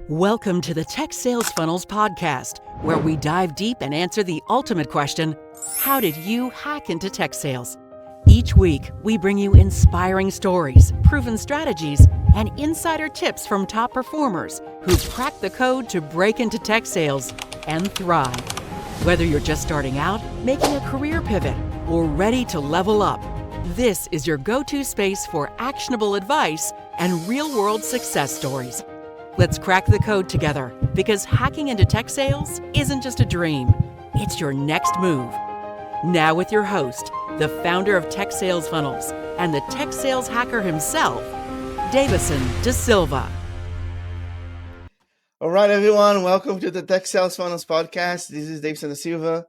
Welcome to the Tech Sales Funnels podcast, where we dive deep and answer the ultimate question: how did you hack into tech sales? Each week, we bring you inspiring stories, proven strategies, and insider tips from top performers who've cracked the code to break into tech sales and thrive. Whether you're just starting out, making a career pivot, or ready to level up, this is your go-to space for actionable advice and real-world success stories. Let's crack the code together, because hacking into tech sales isn't just a dream, it's your next move. Now with your host, the founder of Tech Sales Funnels and the tech sales hacker himself, Dayvisson da Silva. All right, everyone. Welcome to the Tech Sales Funnels podcast. This is Dayvisson da Silva,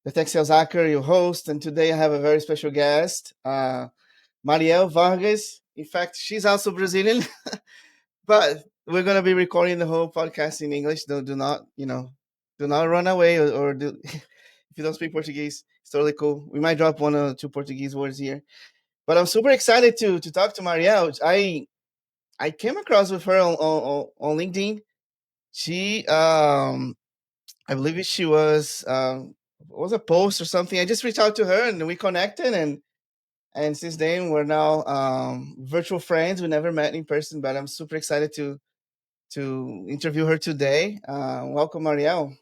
the tech sales hacker, your host. And today I have a very special guest, Mariel Vargas. In fact, she's also Brazilian, but we're going to be recording the whole podcast in English. Do not run away if you don't speak Portuguese, it's totally cool. We might drop one or two Portuguese words here, but I'm super excited to talk to Mariel. I came across with her on LinkedIn. She, I believe she was a post or something. I just reached out to her and we connected, and since then we're now virtual friends. We never met in person, but I'm super excited to interview her today. Welcome, Mariel.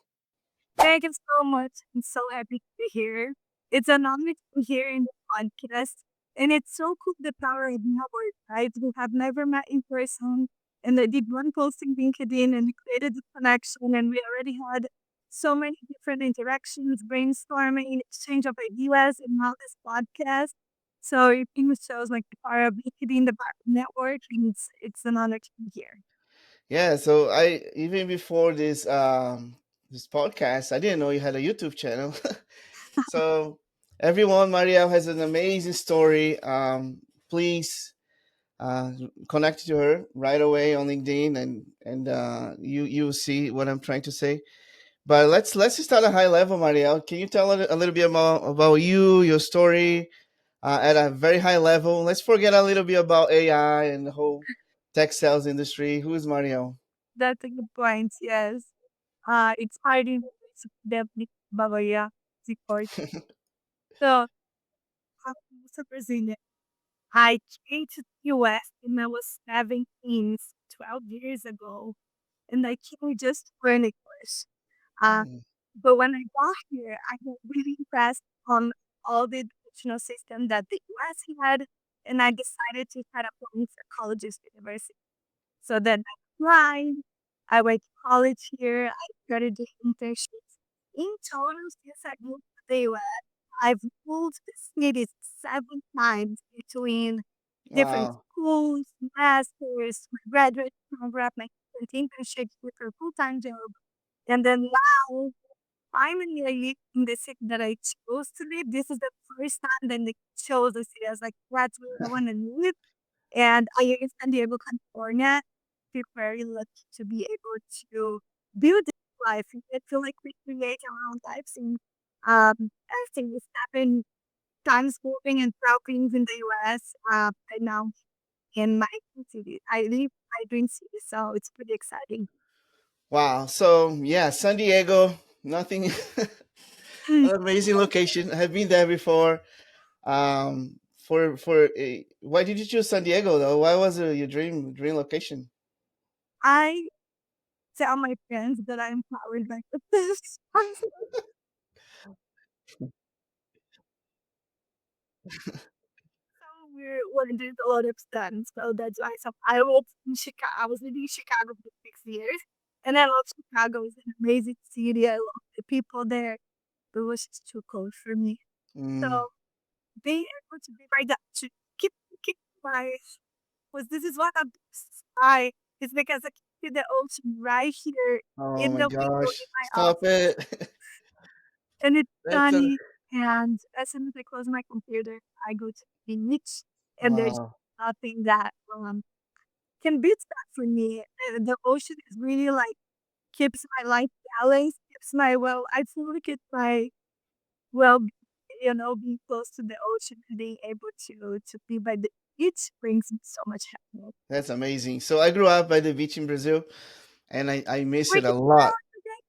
Thank you so much. I'm so happy to be here. It's an honor to be here in the podcast. And it's so cool the power of network, right? We have never met in person. And I did one posting LinkedIn and we created the connection. And we already had so many different interactions, brainstorming, exchange of ideas, and now this podcast. So it really shows like the power of LinkedIn, the power of network. And it's an honor to be here. Yeah, so I even before this podcast, I didn't know you had a YouTube channel. So everyone, Mariel has an amazing story. Please connect to her right away on LinkedIn, and you see what I'm trying to say. But let's start at a high level, Mariel. Can you tell a little bit about you, your story, at a very high level? Let's forget a little bit about AI and the whole tech sales industry. Who is Mariel? That's a good point. Yes. It's hard in definitely Bavaria, of course. So, I'm also Brazilian. I came to the US when I was 17, 12 years ago, and I came just to learn English. Uh, Mm. but when I got here, I was really impressed on all the educational system that the US had, and I decided to try applying for colleges, university. So then I applied. I went to college here. I started doing internships. In total, since I moved to the US, I've moved the city 7 times between different Wow. schools, masters, my graduate program, my internships with a full-time job. And then now, finally, I live in the city that I chose to live. This is the first time that I chose the city. I was like, that's where I want to live. And I live in San Diego, California. Feel very lucky to be able to build this life. I feel like we create our own lives and everything is happening times moving and traveling in the US and now in my city. I live my dream city, so it's pretty exciting. Wow. So yeah, San Diego, nothing. An amazing location. I have been there before. Why did you choose San Diego though? Why was it your dream location? I tell my friends that I'm powered by this. We're when there's a lot of sun, so that's why I was in Chicago. I was living in Chicago for 6 years, and I love Chicago. It's an amazing city. I love the people there. But it was just too cold for me. Mm. So being able to be right that to keep my was this is what I is because I can see the ocean right here Oh in my the window gosh! in my Stop office, it. and it's That's a sunny. And as soon as I close my computer, I go to the beach, and there's wow. nothing that can beat that for me. The ocean is really like keeps my life balanced, keeps my I feel like it's my well, being close to the ocean and being able to be by the beach brings me so much happiness. That's amazing. So I grew up by the beach in Brazil. and I miss Where it did a you go lot today?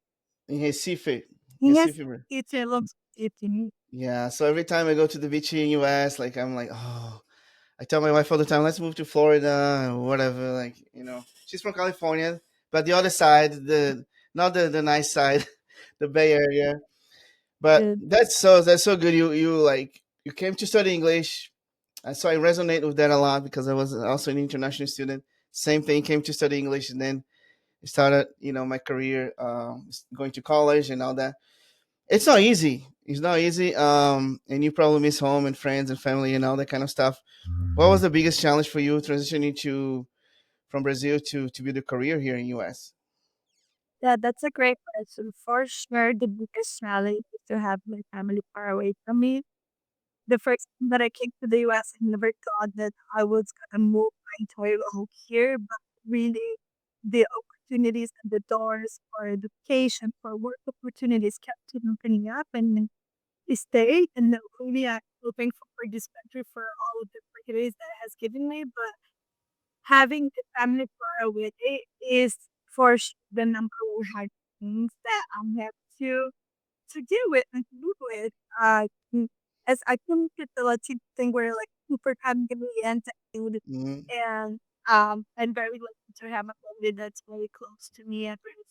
in Recife. Yes, Recife. it's a love it. Yeah, so every time I go to the beach in US, like I'm like, oh, I tell my wife all the time, let's move to Florida or whatever. Like, she's from California, but the other side, the not the nice side, the Bay Area. But Good. that's so good. You like you came to study English. So I resonate with that a lot because I was also an international student. Same thing, came to study English and then started, my career, going to college and all that. It's not easy. It's not easy. And you probably miss home and friends and family and all that kind of stuff. What was the biggest challenge for you transitioning to from Brazil to build a career here in US? Yeah, that's a great question. For sure, the biggest challenge is to have my family far away from me. The first time that I came to the US, I never thought that I was gonna move my entire life here, but really the opportunities and the doors for education, for work opportunities kept on opening up and I stayed and really I'm hoping for this country for all of the opportunities that it has given me. But having the family far away is for sure the number one hard things that I have to deal with and to live with. Mm, as I can get the Latino thing where like super family and Mm-hmm. and I'm very lucky to have a family that's very close to me and very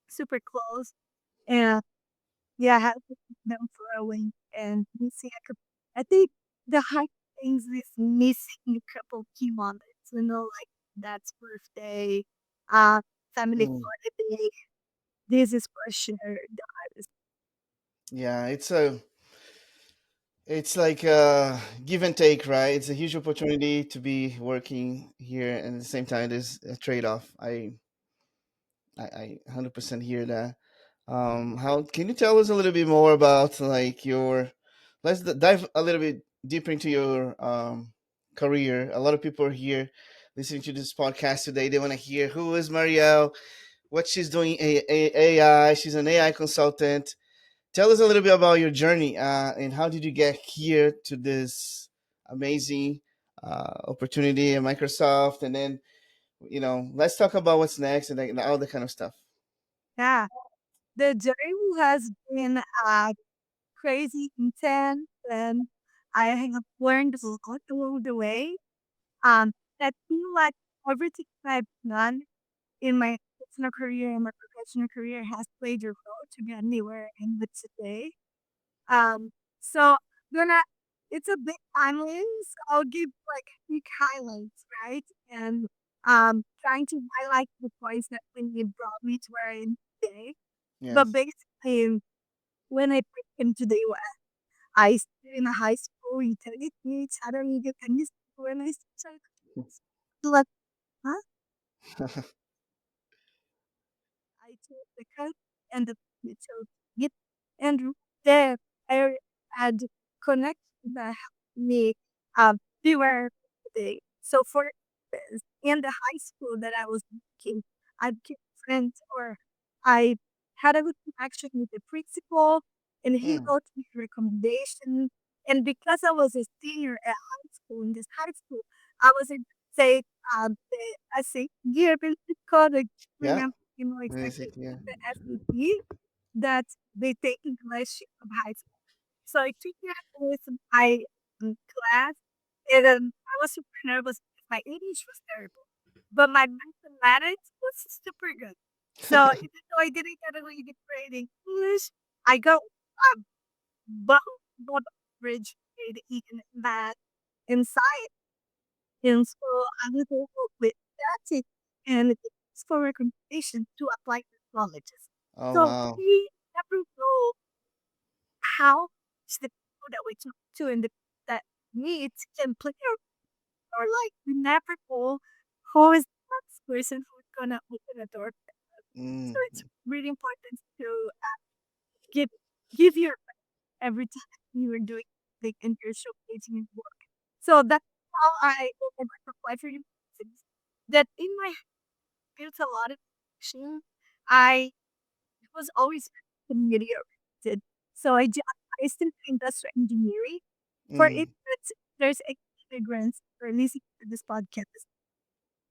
super close. And yeah, I have to keep them far away and missing I think the hard things is missing a couple key moments, like that's birthday, uh family holiday. This is for sure the hardest. Yeah, it's like a give and take, right? It's a huge opportunity to be working here, and at the same time, there's a trade off. I 100% hear that. How can you tell us a little bit more about like your? Let's dive a little bit deeper into your career. A lot of people are here listening to this podcast today. They want to hear who is Marielle, what she's doing. AI. She's an AI consultant. Tell us a little bit about your journey and how did you get here to this amazing opportunity at Microsoft, and then let's talk about what's next and like, all the kind of stuff. Yeah. The journey has been crazy intense and I have learned a lot along the way. That feel like everything I've done in my personal career and my professional career has played a role to get me where I am today. Um, so gonna it's a bit timeless. I'll give like quick highlights, right? And trying to highlight the points that really brought me to where I am today. But Yes. basically, when I came to the US, I stayed in a high school utility, Chattanooga, Tennessee, when I started like, huh? I took the coat and the took it, and there I had connection that helped me be where today. So for instance, in the high school that I was working, I became friends or I had a good connection with the principal and he Mm, wrote me a recommendation. And because I was a senior at high school, in this high school, I was in say I say year because I yeah. remember exactly Basically, yeah. the SAT that they take English from high school. So I took that with my class, and I was super nervous because my English was terrible, but my mathematics was super good. So even though I didn't get a really good grade in English, I got above above average grade in math and science. And so I was able with that and it's for recommendation to apply to colleges. Oh So wow. we never know how much the people that we talk to and the that needs can play or like we never know who is the next person who's gonna open a door. So Mm, it's really important to give give your every time you are doing like and you're showcasing your work. So that's how I opened my apply for universities. That in my built a lot of action. I was always community oriented. So I studied industrial engineering. For mm, immigrants, there's immigrants who are listening to this podcast.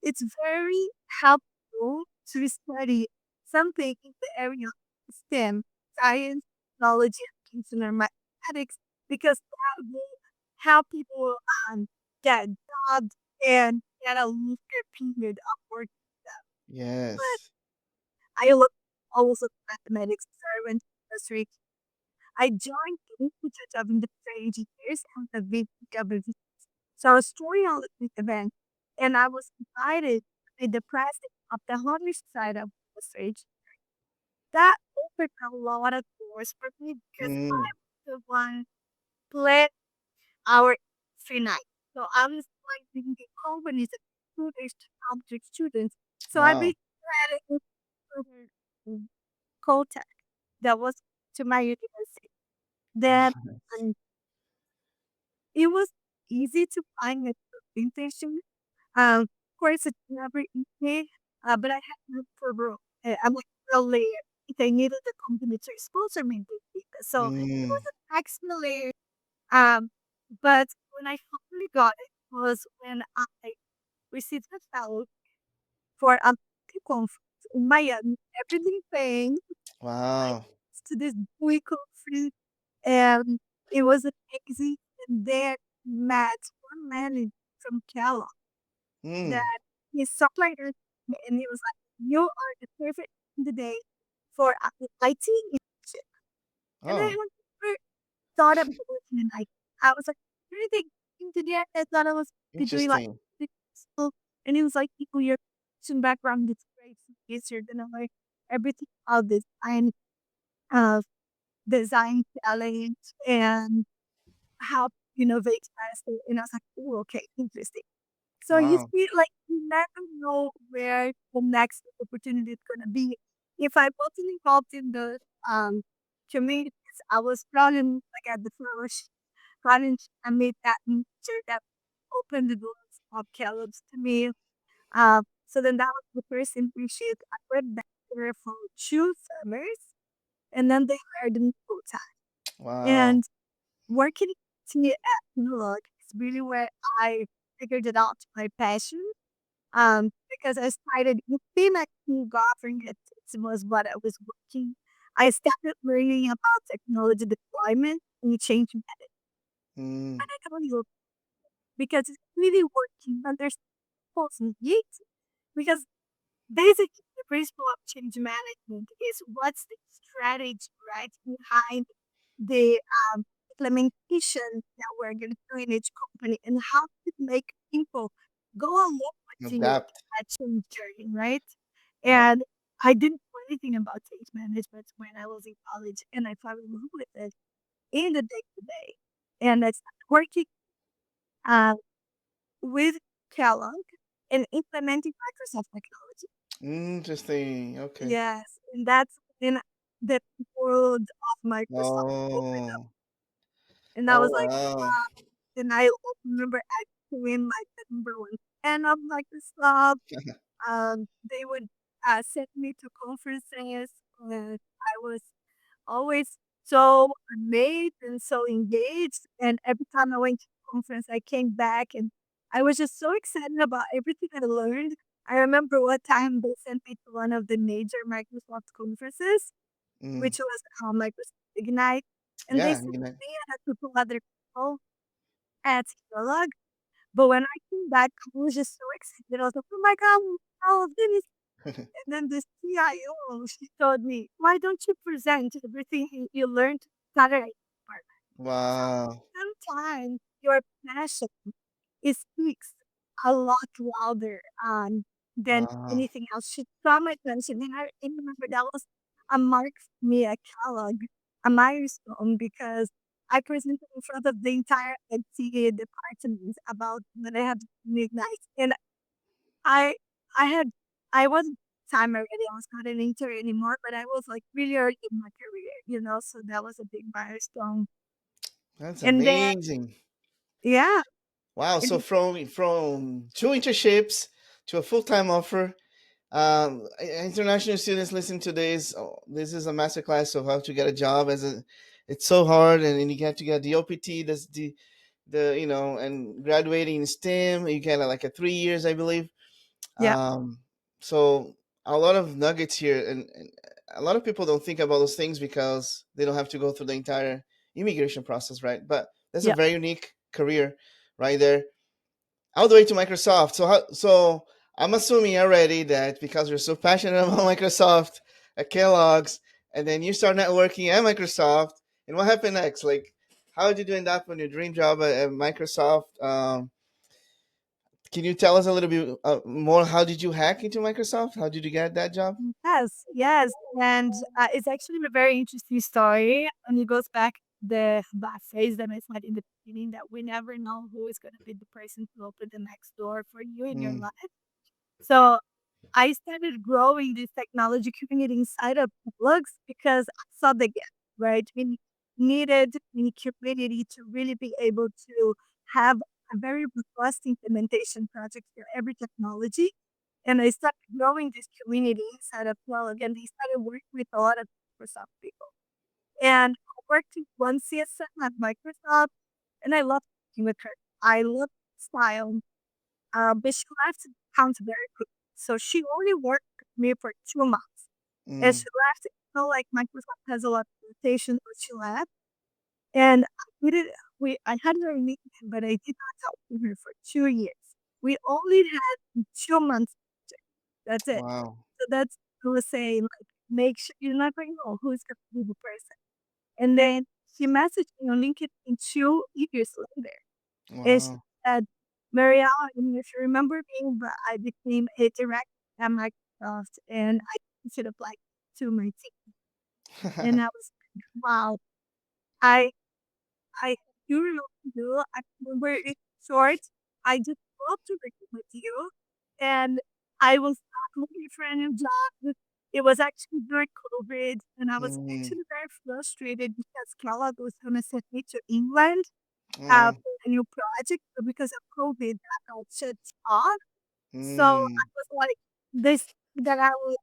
It's very helpful to study something in the area of STEM, science, technology, and consumer mathematics, because that will help people get jobs and get a longer period of work. But Yes. I look also mathematics servant industry. I joined the Institute of Industrial Engineers and the VW. So I was touring all the event, and I was invited to the president of the Honor side of the stage. That opened a lot of doors for me because Mm. I'm the one planned our free night. So I was like the companies and tutors to help the students. So I Wow. became a contact that was to my university. Then um, it was easy to find a internship. Of course, it's never easy, but I had to look for bro. I'm like really, if I needed the company to sponsor me, so it was Mm. an extra layer. Um, but when I finally got it was when I received a fellow for a conference in Miami. Everything paying Wow. to this boy conference, and it was amazing. And there met one man from Cal Mm. that he saw later and he was like, "You are the perfect candidate for a IT internship." And I Oh, never thought about it. And I was like, really into the I thought I was be doing like interesting. this stuff. And he was like, "People, your some background is great. So yes, you're gonna learn everything about this and uh design talent and how to innovate faster." And I was like, "Oh, okay, interesting." So you Wow. see, like, you never know where the next opportunity is gonna be. If I wasn't involved in the communities, I was running like at the flourish running I made that nature that opened the doors of Caleb's to me. So then that was the first internship. I went back there for 2 summers and then they hired me full time. Wow. And working at Nulog is really where I figured it out my passion. Because I started looking at government it was what I was working. I started learning about technology deployment and change management. Mm. And I tell you, because it's really working, but there's also yet because basically the principle of change management is what's the strategy right behind the implementation that we're going to do in each company and how to make people go along with you Adapt. at change journey, right? Yep. And I didn't know anything about change management when I was in college, and I fell in love with it in the day to day. And I started working uh, with Kellogg and implementing Microsoft technology. Interesting. Okay. Yes, and that's when the world of Microsoft opened up, Oh. and I Oh was like, wow. and I remember I win like the number one fan of Microsoft. They would send me to conferences. I was always so amazed and so engaged. And every time I went to conference, I came back and I was just so excited about everything I learned. I remember one time they sent me to one of the major Microsoft conferences, Mm. which was Microsoft Ignite. And they Yeah. sent You know. me and a couple other people at Kellogg. But when I came back, I was just so excited. I was like, oh my God, all of this. And then the CIO, she told me, why don't you present everything you learned Saturday? So Wow. sometimes your passion it speaks a lot louder than Wow. anything else. She saw my attention, and I remember that was a mark for me at Kellogg, a milestone, because I presented in front of the entire NCA department about when I had midnight, and I I had I wasn't time already. I was not an intern anymore, but I was like really early in my career, so that was a big milestone. That's And then amazing. yeah, Wow. So and from two internships to a full time offer. International students listen to this. Oh, this is a masterclass of how to get a job. It's so hard, and then you have to get the OPT. That's the and graduating in STEM. You get like a 3 years, I believe. yeah, Um, so a lot of nuggets here, and a lot of people don't think about those things because they don't have to go through the entire immigration process, right? But that's a Yeah. very unique career right there, all the way to Microsoft. So I'm assuming already that because you're so passionate about Microsoft at Kellogg's, and then you start networking at Microsoft, and what happened next? Like, how did you end up on your dream job at Microsoft? Can you tell us a little bit more? How did you hack into Microsoft? How did you get that job? Yes, yes. And it's actually a very interesting story. And it goes back the that phase that I said in the beginning that we never know who is going to be the person to open the next door for you in your Mm, life. So I started growing this technology community inside of plugs because I saw the gap, right? We needed a community to really be able to have a very robust implementation project for every technology. And I started growing this community inside of Plug, and they started working with a lot of Microsoft people. And I worked with one CSM at Microsoft, and I loved working with her. I loved style, but she left accounts very quick. So she only worked with me for 2 months. And mm, she left. It felt like Microsoft has a lot of rotation, but she left. And we did I had her in LinkedIn, but I did not talk to her for 2 years. We only had 2 months. That's it. wow. So that's I was saying, like, make sure you never know who's gonna be the person. And then she messaged me on LinkedIn 2 years later. And she Wow. said, Marielle, I mean, if you remember me, but I became a director at Microsoft and I should apply to my team. And I was like, wow, I I do know. I remember it short. I just love to work with you. And I was not looking for a new job. It was actually during COVID, and I was Mm, actually very frustrated because Kellogg was going to send me to England mm, for a new project, but because of COVID, that got shut off. So I mm, was like, this that I would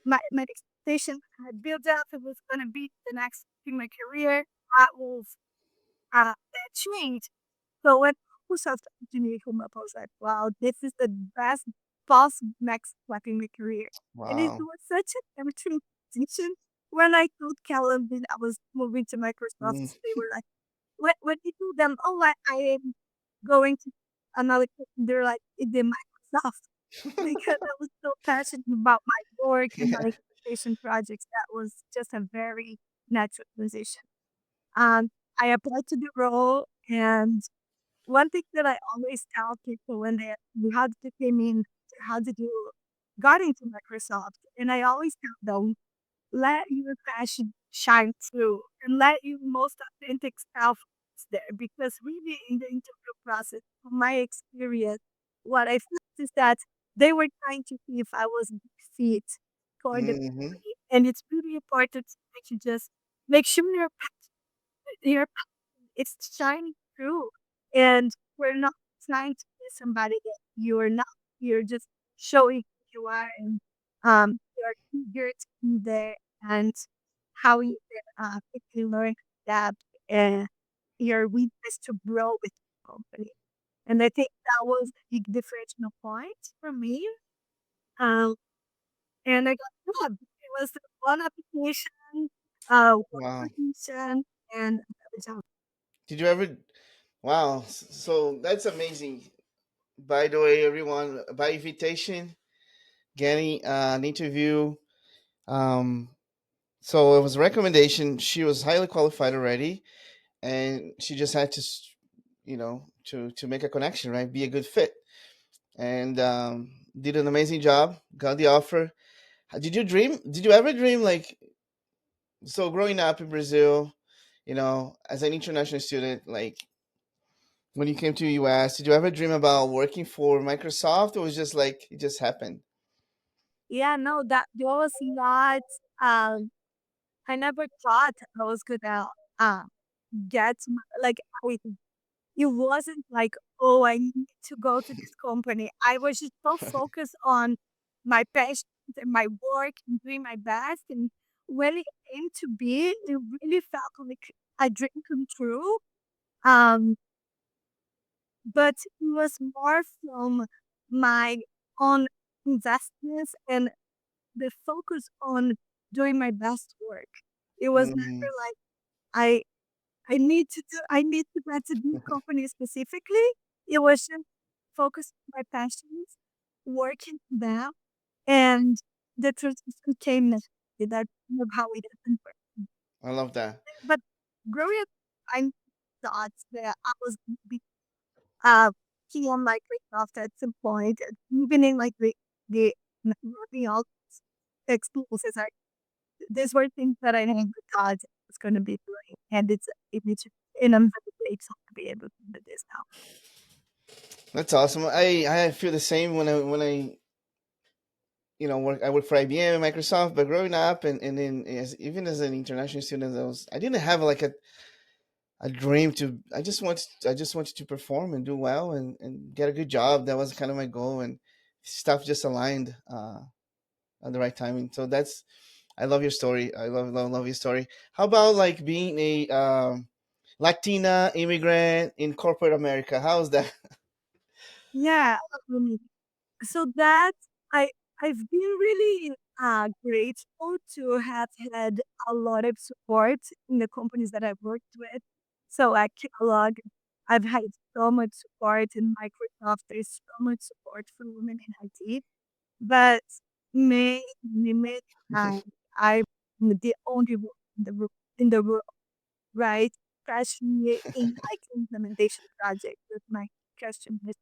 my expectation had built up. It was going to be the next step in my career. That was that changed. So when people started to me from up, I was like, wow, this is the best possible next step in my career. And it wow. was such an empty transition. When I told Callum that I was moving to Microsoft, Mm, they were like, what did you do them? Oh, I am going to another company. They're like, in the Microsoft. Because I was so passionate about my work and my yeah. implementation projects. That was just a very natural transition. Um, I applied to the role, and one thing that I always tell people when they ask me, how did you came in, how did you got into Microsoft? And I always tell them, let your passion shine through and let your most authentic self is there. Because really in the interview process, from my experience, what I felt is that they were trying to see if I was a good fit for the Hmm. company. And it's really important to just make sure your it's shining through. And we're not trying to be somebody that you're not. You're just showing who you are and you're eager to be there and how you can quickly learn that and your willingness to grow with the company. And I think that was a big differential point for me. Um, and I got the job. It was one application, one Wow. position, and I got the job. Did you ever? Wow. So that's amazing. By the way, everyone, by invitation, getting an interview. Um, so it was a recommendation. She was highly qualified already, and she just had to, to make a connection, right? Be a good fit, and did an amazing job. Got the offer. Did you dream? Did you ever dream like so? Growing up in Brazil, as an international student, like when you came to US, did you ever dream about working for Microsoft, or was just like it just happened? Yeah, no, that was not, I never thought I was gonna, uh, like, everything. It wasn't like, oh, I need to go to this company. I was just so focused on my passion and my work and doing my best. And when it came to be, it really felt like a dream come true. Um, but it was more from my own investments and the focus on doing my best work. It was never Mm, like I I need to get to this company specifically. It was just focus on my passions, working them, and the transition came naturally. That's kind of how it happened. I love that. But growing up, I thought that I was gonna be uh key on like Microsoft at some point, even in like the working all exposes are these were things that I never thought I was gonna be doing, and it's and I'm very grateful to be able to do this now. That's awesome. I feel the same when I work. I work for IBM and Microsoft, but growing up and then even as an international student, I didn't have like a dream to. I just wanted to perform and do well and get a good job. That was kind of my goal, and stuff just aligned at the right timing. So that's I love your story. I love your story. How about like being a Latina immigrant in corporate America? How's that? Yeah, um, so that I I've been really grateful to have had a lot of support in the companies that I've worked with. So at Kellogg, I've had so much support in Microsoft. There's so much support for women in IT. But many times I'm the only one in the world, right? Especially in like implementation project with my customers.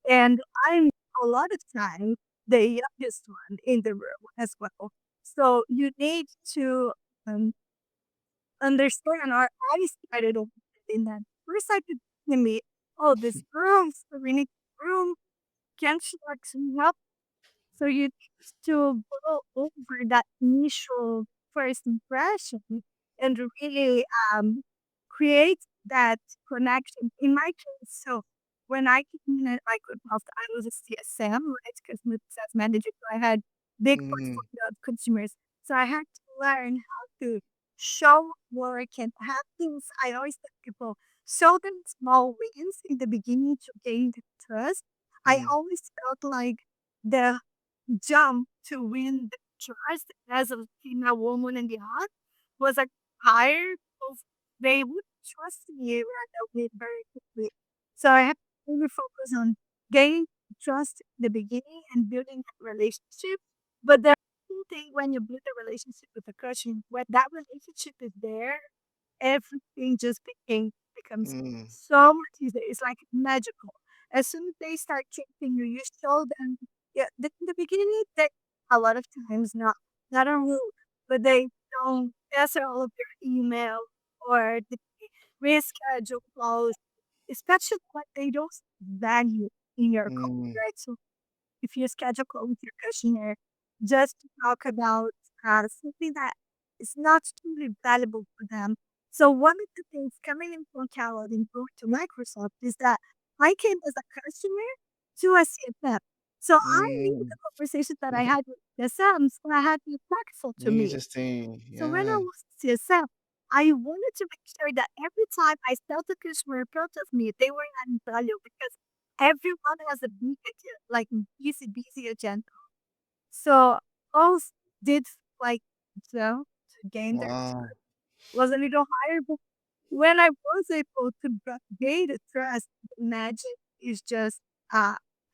And I'm a lot of times the youngest one in the room as well. So you need to um, understand, or I started off in that first I could me, oh, this room, so we need room, can she like some help? So you need to go over that initial first impression and really create that connection. In my case, so when I came in at Microsoft, I was a CSM, right? Customer success manager. So I had big Mm, portfolio of consumers. So I had to learn how to show work and have things. I always tell people, show them small wins in the beginning to gain the trust. I mm, always felt like the jump to win the trust as a female woman in the art was like higher of they would trust me right away very quickly. So I have to really focus on gaining trust in the beginning and building that relationship. But the one thing when you build a relationship with a person, when that relationship is there, everything just becomes mm, so much easier. It's like magical. As soon as they start treating you, you show them. Yeah, the beginning, they a lot of times not on rude, but they don't answer all of your email or they reschedule calls, especially when they don't value in your call, mm, right? So if you schedule a call with your customer just to talk about something that is not truly valuable for them. So one of the things coming in from Calad and going to Microsoft is that I came as a customer to a CFM. So I knew mm. the conversations that I had with CSMs and I had to be impactful to me. Interesting. So when I Yeah. was CSM, I wanted to make sure that every time I felt the customer in front of me, they were adding value because everyone has a big, like busy agenda. So all did like to gain their Wow. was a little higher, but when I was able to gain the trust, the magic is just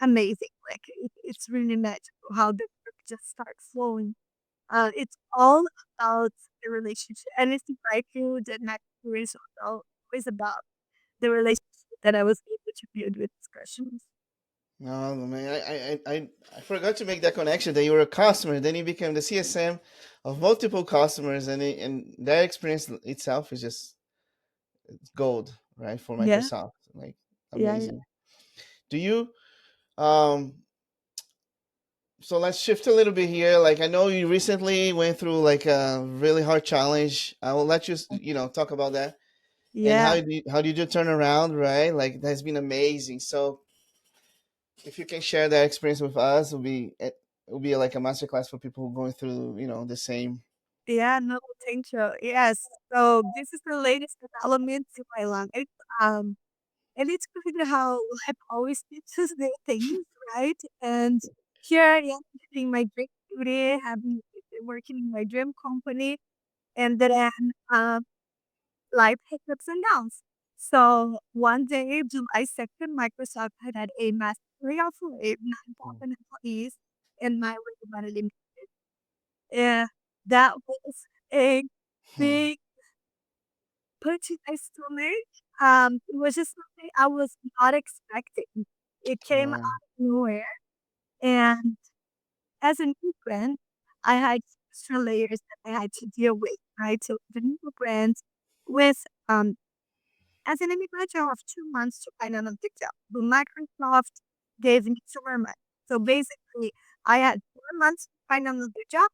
amazing. Like it's really magical how the work just starts flowing. It's all about the relationship, and it's I feel that my career is always about the relationship that I was able to build with discussions. No, man, I forgot to make that connection that you were a customer, then you became the CSM of multiple customers, and that experience itself is just gold, right, for Yeah, Microsoft. Like yeah, yeah. amazing. Do you um? So let's shift a little bit here. Like I know you recently went through like a really hard challenge. I will let you talk about that and Yeah, how did you turn around, right? Like that's been amazing. So if you can share that experience with us, it will be like a masterclass for people who are going through the same. yeah, no, thank you. Yes. So this is the latest development in my life. Um, and it's crazy how life always teaches new things, right? And here I am doing my great today, having working in my dream company, and then um, life hiccups and downs. So one day, July 2nd, Microsoft had a mass layoff for 9,000 employees in my redundant. Yeah, that was a Hmm. big punch in my stomach. It was just something I was not expecting. It came out Wow. of nowhere. And as an immigrant, I had extra layers that I had to deal with, right? So the new brand with as an immigrant, I have 2 months to find another job. But Microsoft gave me 2 more months. So basically, I had 4 months to find another job.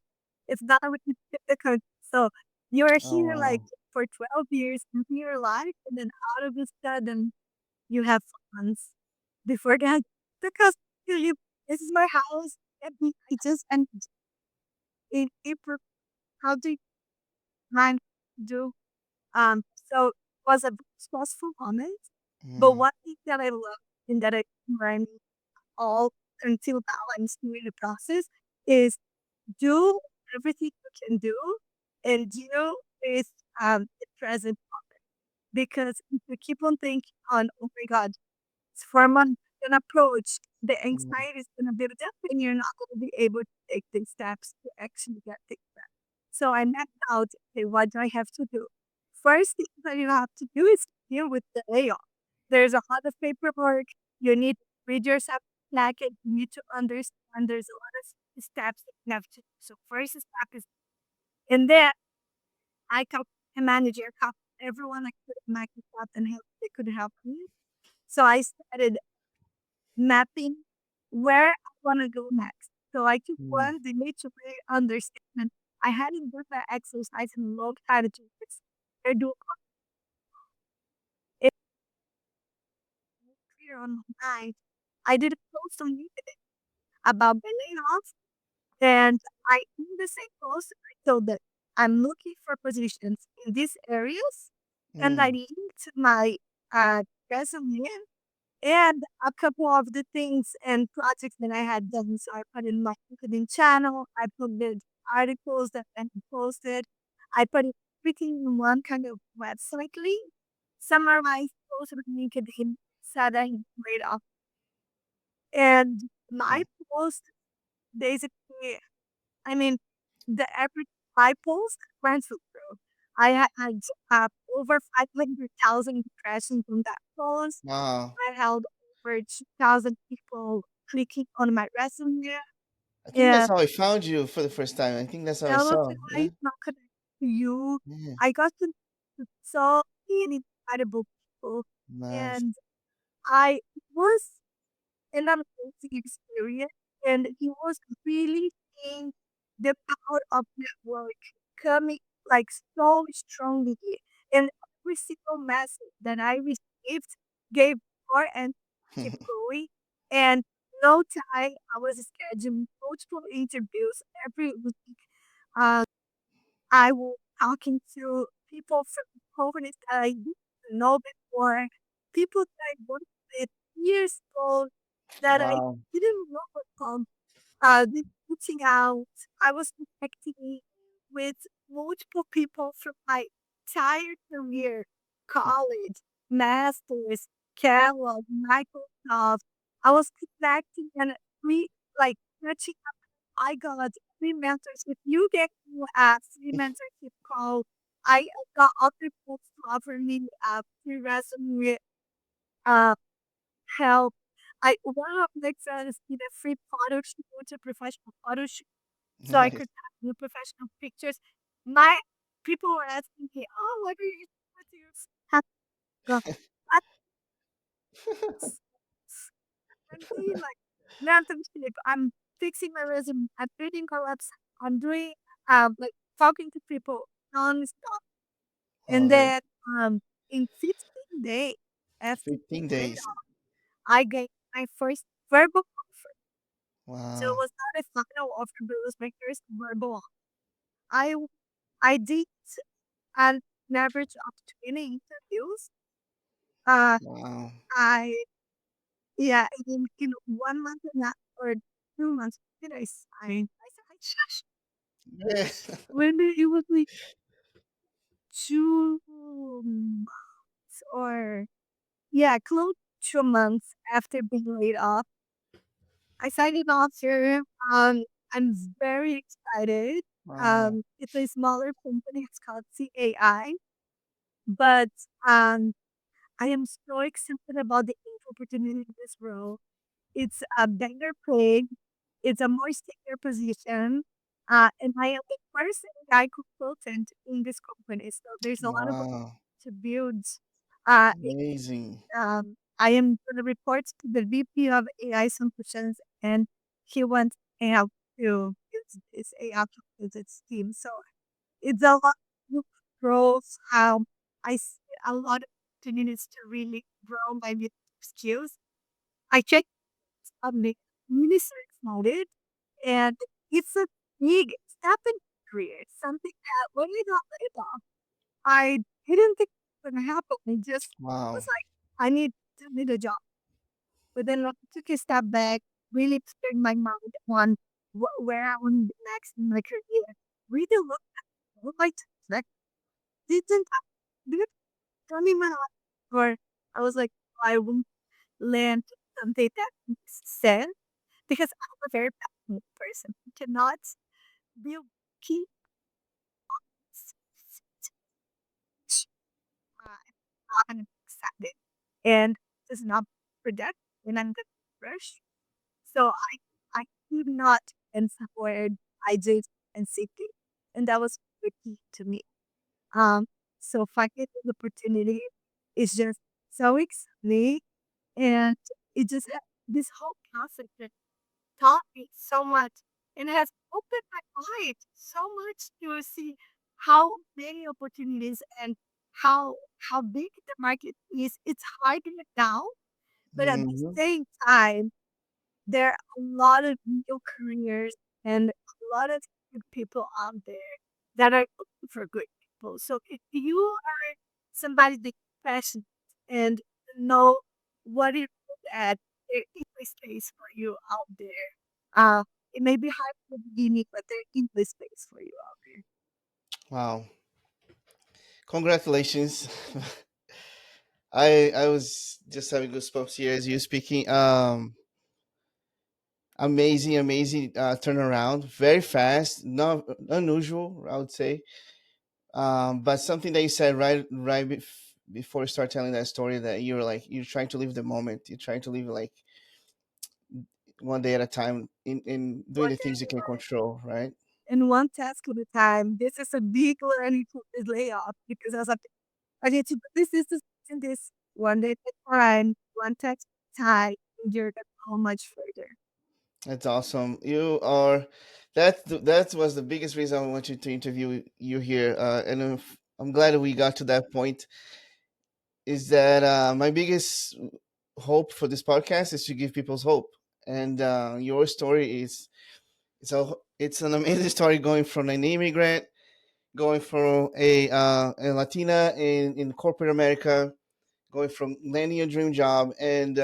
It's not what you typical. So you're Oh here like wow. for 12 years in your life, and then out of a sudden, you have funds before that. Because you, this is my house. And I just, and in April, how do you mind do? So it was a stressful moment. But Mm, one thing that I love and that I learned all until now I'm still in the process is do everything you can do and deal with the present moment. Because if you keep on thinking on, oh my God, it's 4 months an approach, the mm, anxiety is gonna build up and you're not gonna be able to take the steps to actually get things done. So I mapped out, okay, what do I have to do? First thing that you have to do is deal with the layoff. There's a lot of paperwork. You need to read yourself like it. You need to understand there's a lot of steps that you have to do. So first step is, and then I talked to a manager, talked to everyone I could at Microsoft and help they could help me. So I started mapping where I want to go next. So I took mm, one, they made to really understand. I hadn't done that exercise in a long time to I do it clear on my mind. I did a post on LinkedIn about my layoff, and I in the same post I told that I'm looking for positions in these areas, and I mm. linked my resume and a couple of the things and projects that I had done. So I put in my LinkedIn channel, I put the articles that I had posted, I put everything in one kind of website link, summarized those on LinkedIn, said I laid off. And my Oh, post basically, I mean, the average my post went through. I had over 500,000 impressions on that post. wow. I held over 2,000 people clicking on my resume. I think that's And how I found you for the first time. I think that's how I tell us saw. why Yeah. it's not connected to you. Yeah. I got to so many incredible people. Nice. And I was an amazing experience. And it was really seeing the power of network coming like so strongly. And every single message that I received gave more and keep going. And no time, I was scheduling multiple interviews every week. Uh, I was talking to people from companies that I didn't know before, people that I worked with years ago that I Wow. didn't know about. Reaching out, I was connecting with multiple people from my entire career, college, masters, Kellogg, Microsoft. I was connecting and we like catching up. I got free mentorship. You get a free mentorship call. I got other folks to offer me free resume uh, help. One of my friends did a free photo shoot, a professional photo shoot, so I Nice. could have new professional pictures. My people were asking me, "Oh, what are you doing with your go?" I'm doing like mentorship. I'm fixing my resume. I'm building collabs. I'm doing like talking to people nonstop. Oh, And that then in 15 days after 15 the layoff, days. I got my first verbal offer. So it Wow. was not a final offer, but it was my first verbal offer. I I did an average of 20 interviews. Uh, Wow. I yeah, in 1 month and a or 2 months, did I sign? I said, "Shush." Yeah. when it was like 2 months or yeah, close to a month after being laid off. I signed an offer. I'm very excited. Wow. It's a smaller company. It's called CAI, but um, I am so excited about the opportunity in this role. It's a better pay. It's a more senior position. And I am the first AI consultant in this company. So there's a lot of Wow. to build. Uh, Amazing. I am going to report to the VP of AI solutions, and he wants help to use this AI to use its team. So it's a lot of growth. I see a lot of opportunities to really grow my leadership skills. I checked on the really so excited, and it's a big step in career. Something that when we got laid off, I didn't think it was gonna happen. I just was Wow. like, I need a job. But then I took a step back, really turned my mind on where I want to be next in my career. Really looked at what my like didn't didn't tell me my life. Or I was like, I won't land something that makes sense because I'm a very passionate person. I cannot be keep I'm excited and does not predict when I'm gonna rush. So I could not and somewhere I did and safety. And that was the key to me. Um so finding the opportunity is just so exciting and it just this whole concept taught me so much and has opened my eyes so much to see how many opportunities and how how big the market is. It's harder now, but at the Hmm. same time, there are a lot of new careers and a lot of good people out there that are looking for good people. So if you are somebody that's passionate and know what it is at, there is a space for you out there. It may be hard for the beginning, but there is a space for you out there. Wow. Congratulations. I was just having goosebumps here as you speaking. Amazing turnaround. Very fast. Not unusual, I would say. But something that you said before you start telling that story, that you're like you're trying to live the moment. You're trying to live like one day at a time in doing One the day things you can control, right? and one task at a time. This is a big learning for this layoff because I was like, I need to do this, and this one day at a time, one task at a time, and you're gonna go much further. That's awesome. You are that was the biggest reason I wanted to interview you here. And I'm glad that we got to that point. Is that my biggest hope for this podcast is to give people's hope, and your story is it's an amazing story going from an immigrant, going from a Latina in corporate America, going from landing a dream job and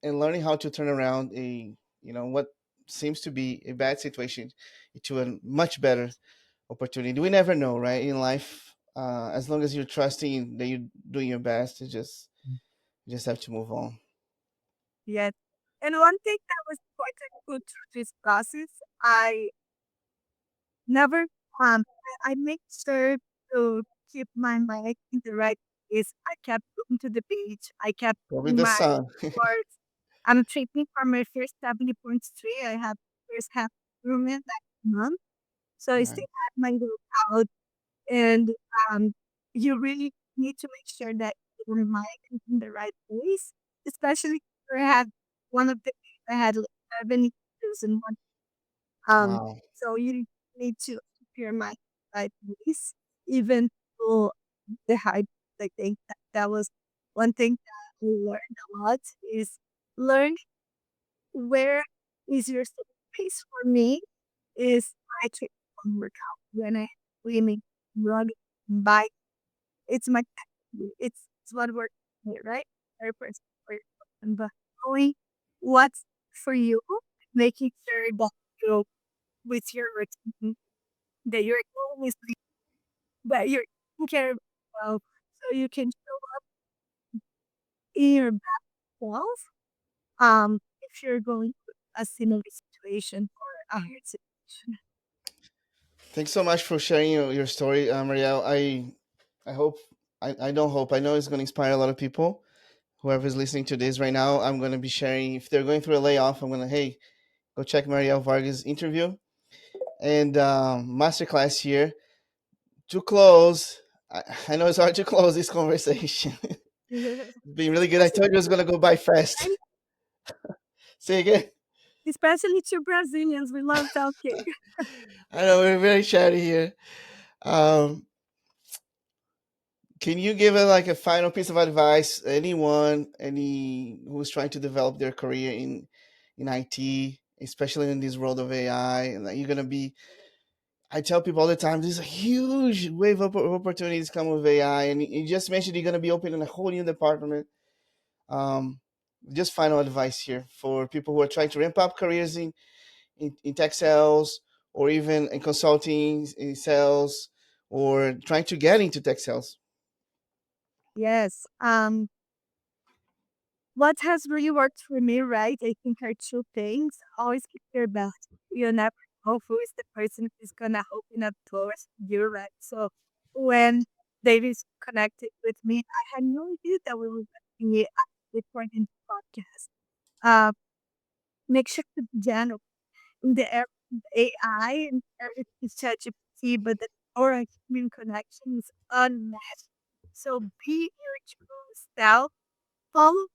learning how to turn around a what seems to be a bad situation to a much better opportunity. We never know, right? In life, as long as you're trusting that you're doing your best, you just have to move on. Yes. And one thing that was important through this process, I never I make sure to keep my mind in the right place. I kept going to the beach. I kept Go with doing the my sun. sports. I'm training for my first 70.3. I have first half improvement that month. So I still Right. have my workout and um you really need to make sure that your mind is in the right place. Especially if I had one of the I had like 7 issues in one Wow. so you need to keep your mind at peace, even though the hard. I think that was one thing that we learned a lot is learn where is your safe space for me is I take one workout when I swimming, run, bike. It's my it's what works for me, right? Every person for your person, but knowing what's for you, making sure that you with your routine. that you're always late, but you're taking care of yourself so you can show in your best self. If you're going through a similar situation or a hard situation. Thanks so much for sharing your story, Marielle. I hope I don't hope I know it's going to inspire a lot of people. Whoever's listening to this right now, I'm going to be sharing. If they're going through a layoff, I'm going to hey go check Marielle Vargas' interview and masterclass here to close. I know it's hard to close this conversation. It's been really good. I told you it was going to go by fast. Say again. Especially to Brazilians, we love talking. I know we're very chatty here. Um, can you give it like a final piece of advice? Any who's trying to develop their career in IT, especially in this world of AI, and that you're gonna be. I tell people all the time, there's a huge wave of opportunities come with AI, and you just mentioned you're gonna be opening a whole new department. Um, just final advice here for people who are trying to ramp up careers in tech sales or even in consulting, in sales, or trying to get into tech sales. Yes. What has really worked for me, right? I think are two things. Always keep your best. You never know who is the person who's gonna open up doors for you, right? So when Davis connected with me, I had no idea that we were going to be recording the podcast. Uh, make sure to be general in the era of AI and everything is ChatGPT, but the power of human connection is unmatched. So be your true self. Follow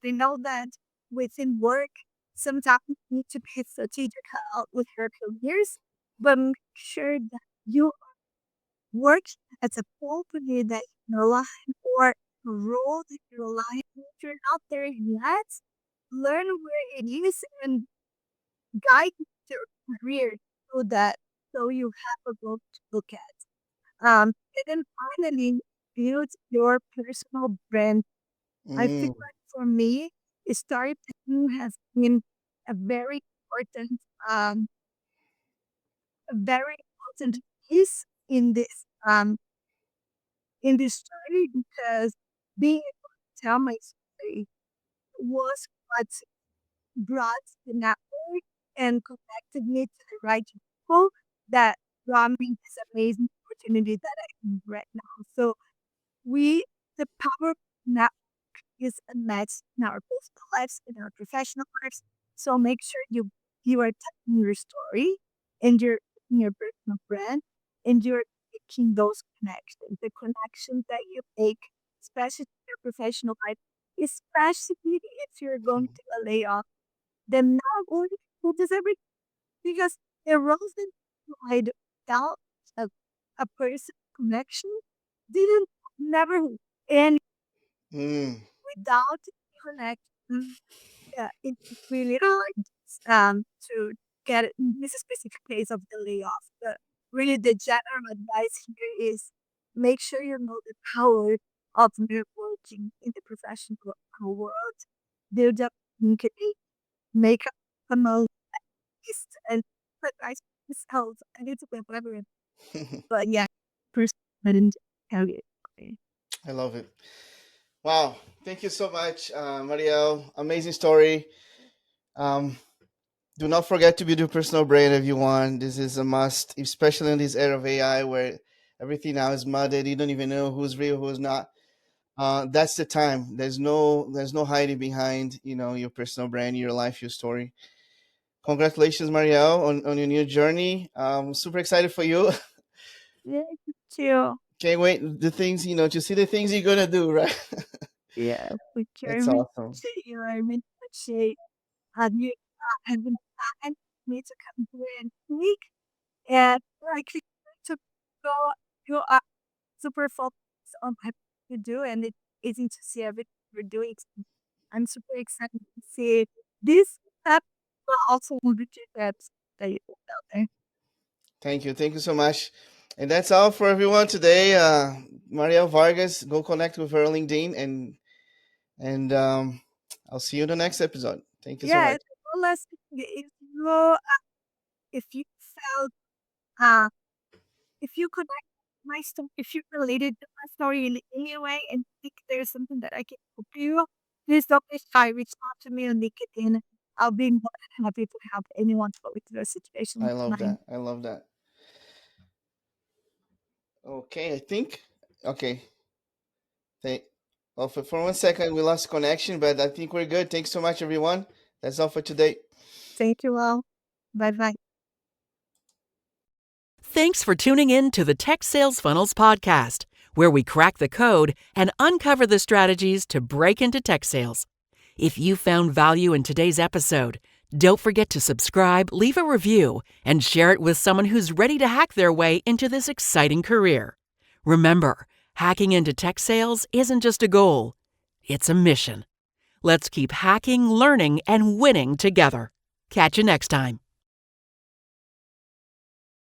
they know that within work, sometimes you need to be strategic with your careers, but make sure that you work as a company that you rely or a role that you rely on. If you're not there yet, learn where it is and guide your career so that so you have a goal to look at. And then finally, build your personal brand. I feel Mm, like for me, storytelling has been a very important, um, a very important piece in this story because being able to tell my story was what brought the network and connected me to the right people that brought me this amazing opportunity that I have right now. So the power of network is unmatched in our personal lives, in our professional lives. So make sure you are telling your story and you're in your personal brand and you're making those connections. The connections that you make, especially in your professional life, especially if you're going to a layoff, then not only will this everything because the roles that you played without a, a person connection didn't never end mm, without connection. It's really hard to get in this specific case of the layoff. But really, the general advice here is make sure you know the power of networking in the professional world. Build up LinkedIn, make up a list, and put nice results. I need to be whatever. But yeah, first, I didn't tell you. I love it. Wow. Thank you so much, Marielle. Amazing story. Um, do not forget to build your personal brand if you want. This is a must, especially in this era of AI where everything now is mudded. You don't even know who's real, who's not. That's the time. There's no hiding behind, your personal brand, your life, your story. Congratulations, Marielle, on your new journey. Super excited for you. Yeah, too. Can't wait the things, to see the things you're gonna do, right? Yeah, we That's Jeremy awesome. you know, I mean, say, have you have been planned me to come here and speak? And like to go, you are super focused on what you do, and it's easy to see everything you're doing. So I'm super excited to see this step, but also the two steps that you put out there. Thank you so much. And that's all for everyone today. Mariel Vargas, go connect with her on LinkedIn, and I'll see you in the next episode. Thank you so Yeah, much. and one last thing, if you felt if you could like my story, if you related to my story in any way and think there's something that I can help you, please don't be shy. Reach out to me on LinkedIn. I'll be more than happy to help anyone going through a situation I like love mine. that. I love that. Okay, I think. Okay. Thank. Well, for 1 second, we lost connection, but I think we're good. Thanks so much, everyone. That's all for today. Thank you all. Bye bye. Thanks for tuning in to the Tech Sales Funnels podcast, where we crack the code and uncover the strategies to break into tech sales. If you found value in today's episode, don't forget to subscribe, leave a review, and share it with someone who's ready to hack their way into this exciting career. Remember, hacking into tech sales isn't just a goal, it's a mission. Let's keep hacking, learning, and winning together. Catch you next time.